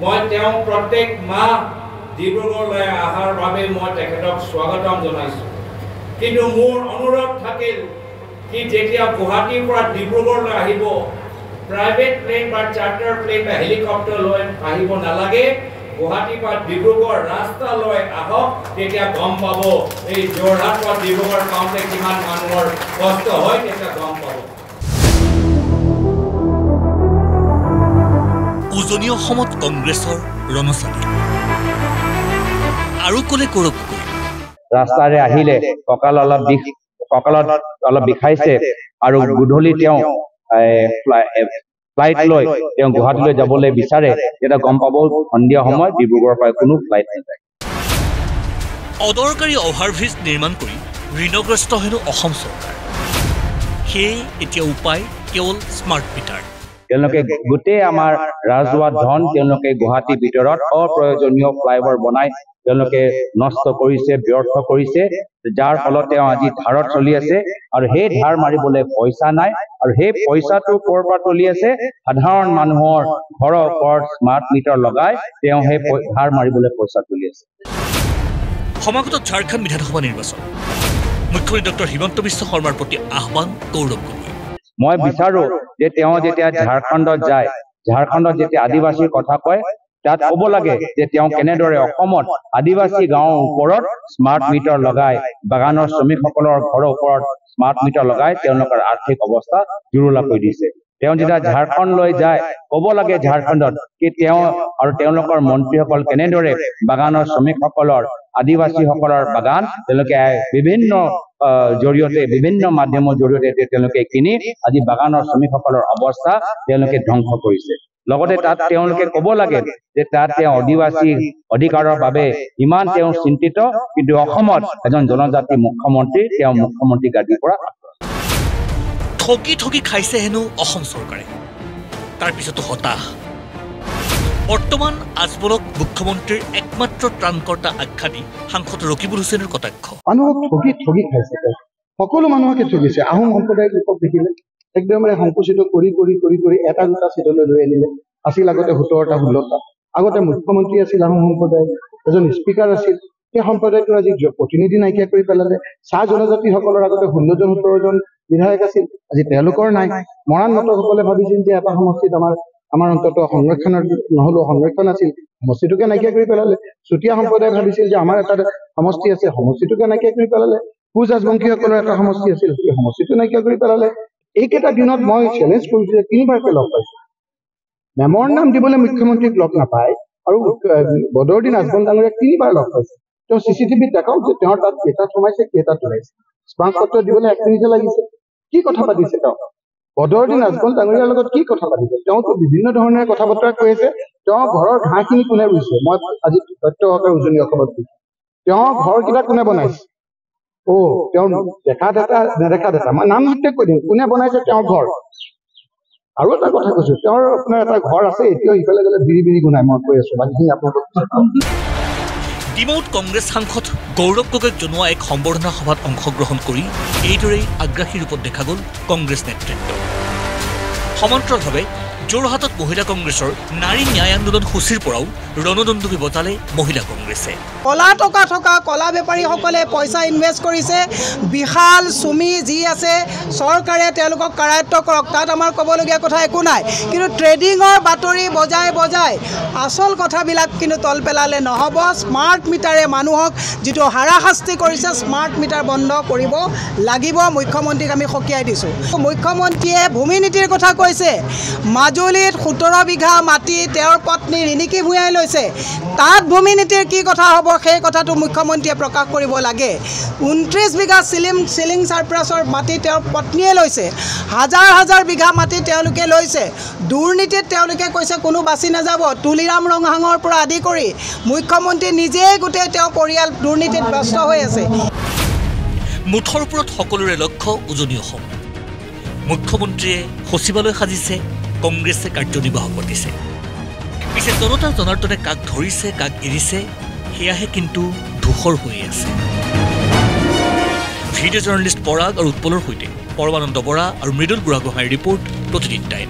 মই তেওঁ প্ৰত্যেক মাহ ডিব্ৰুগড়লৈ অহাৰ বাবে মই তেখেতক স্বাগতম জনাইছোঁ। কিন্তু মোৰ অনুৰোধ থাকিল কি যেতিয়া গুৱাহাটীৰ পৰা ডিব্ৰুগড়লৈ আহিব প্ৰাইভেট প্লেন বা চাৰ্টাৰ প্লেন বা হেলিকপ্টাৰ লৈ আহিব নালাগে, গুৱাহাটীৰ পৰা ডিব্ৰুগড় ৰাস্তালৈ আহক, তেতিয়া গম পাব এই যোৰহাট পৰা ডিব্ৰুগড় পাওঁতে কিমান মানুহৰ কষ্ট হয়, তেতিয়া গম পাব। উজনি অসমত কংগ্ৰেছৰ ৰণচালি আৰু কোনে কৰক ৰাস্তাৰে আহিলে কঁকালত অলপ বিষাইছে আৰু গধূলি তেওঁ ফ্লাইট লৈ তেওঁ গুৱাহাটীলৈ যাবলৈ বিচাৰে, তেতিয়া গম পাব সন্ধিয়া সময়ত ডিব্ৰুগড়ৰ পৰা কোনো ফ্লাইট নাযায়। অদৰকাৰী অভাৰব্ৰিজ নিৰ্মাণ কৰি ঋণগ্ৰস্ত হেনো অসম চৰকাৰ, সেয়ে এতিয়া উপায় কেৱল স্মাৰ্ট মিটাৰ। তেওঁলোকে গোটেই আমাৰ ৰাজহুৱা ধন তেওঁলোকে গুৱাহাটীৰ ভিতৰত অপ্ৰয়োজনীয় ফ্লাইঅভাৰ বনাই তেওঁলোকে নষ্ট কৰিছে, ব্যৰ্থ কৰিছে, যাৰ ফলত তেওঁ আজি ধাৰত চলি আছে আৰু সেই ধাৰ মাৰিবলৈ পইচা নাই। আৰু সেই পইচাটো ক'ৰ পৰা চলি আছে? সাধাৰণ মানুহৰ ঘৰৰ ওপৰত স্মাৰ্ট মিটাৰ লগাই তেওঁ সেই ধাৰ মাৰিবলৈ পইচা চলি আছে। সমাগত ঝাৰখণ্ড বিধানসভা নিৰ্বাচন, মুখ্যমন্ত্ৰী ডক্টৰ হিমন্ত বিশ্ব শৰ্মাৰ প্ৰতি আহ্বান গৌৰৱ গগৈ। মই বিচাৰো যে তেওঁ যেতিয়া ঝাৰখণ্ডত যায়, ঝাৰখণ্ডত যেতিয়া আদিবাসীৰ কথা কয়, তাত ক'ব লাগে যে তেওঁ কেনেদৰে অসমত আদিবাসী গাঁৱৰ ওপৰত স্মাৰ্ট মিটাৰ লগাই, বাগানৰ শ্ৰমিকসকলৰ ঘৰৰ ওপৰত স্মাৰ্ট মিটাৰ লগাই তেওঁলোকৰ আৰ্থিক অৱস্থা জুৰুলা কৰি দিছে। তেওঁ যেতিয়া ঝাৰখণ্ডলৈ যায়, ক'ব লাগে ঝাৰখণ্ডত কি তেওঁ আৰু তেওঁলোকৰ মন্ত্ৰীসকল কেনেদৰে বাগানৰ শ্ৰমিকসকলৰ, আদিবাসীসকলৰ বাগান তেওঁলোকে বিভিন্ন জৰিয়তে, বিভিন্ন মাধ্যমৰ জৰিয়তে তেওঁলোকে কিনি আজি বাগানৰ শ্ৰমিকসকলৰ অৱস্থা তেওঁলোকে ধ্বংস কৰিছে। লগতে তাত তেওঁলোকে ক'ব লাগে যে তাত তেওঁ আদিবাসী অধিকাৰৰ বাবে ইমান তেওঁ চিন্তিত, কিন্তু অসমত এজন জনজাতি মুখ্যমন্ত্ৰী, তেওঁ মুখ্যমন্ত্ৰী গাদীৰ পৰা ঠগি ঠগি খাইছে হেনো অসম চৰকাৰে, তাৰ পিছতো হতাশ। বৰ্তমান আজমলক মুখ্যমন্ত্ৰীৰ একমাত্ৰ ত্ৰাণকৰ্তা আখ্যা দি সাংসদ ৰকিবুল হুছেইনৰ কটাক্ষ। মানুহক ঠগি ঠগি খাইছে, সকলো মানুহকে ঠগিছে। আহোম সম্প্ৰদায়ৰ লোকক দেখিলে একদমে সংকুচিত কৰি কৰি কৰি কৰি এটা দুটা চিটলৈ লৈ আনিলে। আছিল আগতে 17টা 16টা, আগতে মুখ্যমন্ত্ৰী আছিল আহোম সম্প্ৰদায়, এজন স্পীকাৰ আছিল, সেই সম্প্ৰদায়টোৰ আজি প্ৰতিনিধি নাইকিয়া কৰি পেলালে। চাহ জনজাতিসকলৰ আগতে 16জন 17জন বিধায়ক আছিল, আজি তেওঁলোকৰ নাই। মৰাণ মটকসকলে ভাবিছিল যে এটা সমষ্টিত আমাৰ অন্তত সংৰক্ষণৰ নহলেও সংৰক্ষণ আছিল, সমষ্টিটোকে নাইকিয়া কৰি পেলালে। চুতীয়া সম্প্ৰদায়ে ভাবিছিল যে আমাৰ এটা সমষ্টি আছে, সমষ্টিটোকে নাইকিয়া কৰি পেলালে। কোচ ৰাজবংশীসকলৰ এটা সমষ্টি আছিল, সেই সমষ্টিটো নাইকিয়া কৰি পেলালে। এইকেইটা দিনত মই চেলেঞ্জ কৰিছো যে 3বাৰকে লগ পাইছো, মেমৰ নাম দিবলৈ মুখ্যমন্ত্ৰীক লগ নাপায় আৰু বদৰুদ্দিন আজমল ডাঙৰীয়াক 3বাৰ লগ পাইছে। তেওঁ চিচিটিভিত দেখাওক যে তেওঁৰ তাত কেইটাত সোমাইছে, কেইটাত ওলাইছে। স্মাৰক পত্ৰ দিবলৈ 1 মিনিটে লাগিছে। কি কথা পাতিছে তেওঁ? বদৰুদ্দিন আজমল ডাঙৰীয়াৰ লগত কি কথা পাতিছে? তেওঁতো বিভিন্ন ধৰণে কথা বতৰা কৈ আছে। তেওঁ ঘৰৰ ঘাঁহখিনি কোনে ৰুইছে? মই আজি তথ্য সহকাৰে উজনি অসমত দিছো। তেওঁৰ ঘৰকেইটা কোনে বনাইছে? তেওঁৰ দেখা দেতা নেদেখা দেতা, মই নাম সত্য কৈ দিম কোনে বনাইছে তেওঁৰ ঘৰ। আৰু এটা কথা কৈছো, তেওঁৰ আপোনাৰ এটা ঘৰ আছে, এতিয়াও ইফালে গ'লে বিৰি বিৰি গুণাই। মই কৈ আছো বাকীখিনি আপোনালোকক। ডিমৌত কংগ্ৰেছ সাংসদ গৌৰৱ গগৈক জনোৱা এক সম্বৰ্ধনা সভাত অংশগ্ৰহণ কৰি এইদৰেই আগ্ৰাসী ৰূপত দেখা গ'ল কংগ্ৰেছ নেতৃত্ব। সমান্তৰালভাৱে যোৰহাটত মহিলা কংগ্ৰেছৰ নাৰী ন্যায় আন্দোলন সূচীৰ পৰাও ৰণদণ্ডুবি বজালে মহিলা কংগ্ৰেছে। কলা টকা থকা কলা বেপাৰীসকলে পইচা ইনভেষ্ট কৰিছে, বিশাল চুমি যি আছে চৰকাৰে তেওঁলোকক কাৰায়ত্ব কৰক, তাত আমাৰ ক'বলগীয়া কথা একো নাই। কিন্তু ট্ৰেডিঙৰ বাতৰি বজাই বজাই আচল কথাবিলাক কিন্তু তল পেলালে নহ'ব। স্মাৰ্ট মিটাৰে মানুহক যিটো হাৰাশাস্তি কৰিছে, স্মাৰ্ট মিটাৰ বন্ধ কৰিব লাগিব। মুখ্যমন্ত্ৰীক আমি সকীয়াই দিছোঁ। মুখ্যমন্ত্ৰীয়ে ভূমি নীতিৰ কথা কৈছে, মাজুলীত 17 বিঘা মাটি তেওঁৰ পত্নী ৰিণিকী ভূঞাই লৈছে, তাত ভূমি নীতিৰ কি কথা হ'ব সেই কথাটো মুখ্যমন্ত্ৰীয়ে প্ৰকাশ কৰিব লাগে। 29 বিঘা চিলিং চাৰপ্ৰাছৰ মাটি তেওঁৰ পত্নীয়ে লৈছে, হাজাৰ হাজাৰ বিঘা মাটি তেওঁলোকে লৈছে। দুৰ্নীতিত তেওঁলোকে কৈছে কোনো বাচি নাযাব। তুলিৰাম ৰঙাঙৰ পৰা আদি কৰি মুখ্যমন্ত্ৰী নিজেই গোটেই তেওঁ পৰিয়াল দুৰ্নীতিত ব্যস্ত হৈ আছে। মুঠৰ ওপৰত সকলোৰে লক্ষ্য উজনি অসম। মুখ্যমন্ত্ৰীয়ে সচিবালয় সাজিছে, কংগ্ৰেছে কাৰ্যনিৰ্বাহক পাতিছে। পিছে জনতা জনাৰ্দনে কাক ধৰিছে কাক এৰিছে সেয়াহে কিন্তু ধূসৰ হৈ আছে। ভিডিঅ' জাৰ্নেলিষ্ট পৰাগ আৰু উৎপলৰ সৈতে পৰমানন্দ বৰা আৰু মৃদুল বুঢ়াগোহাঁইৰ ৰিপৰ্ট, প্ৰতিদিন টাইম।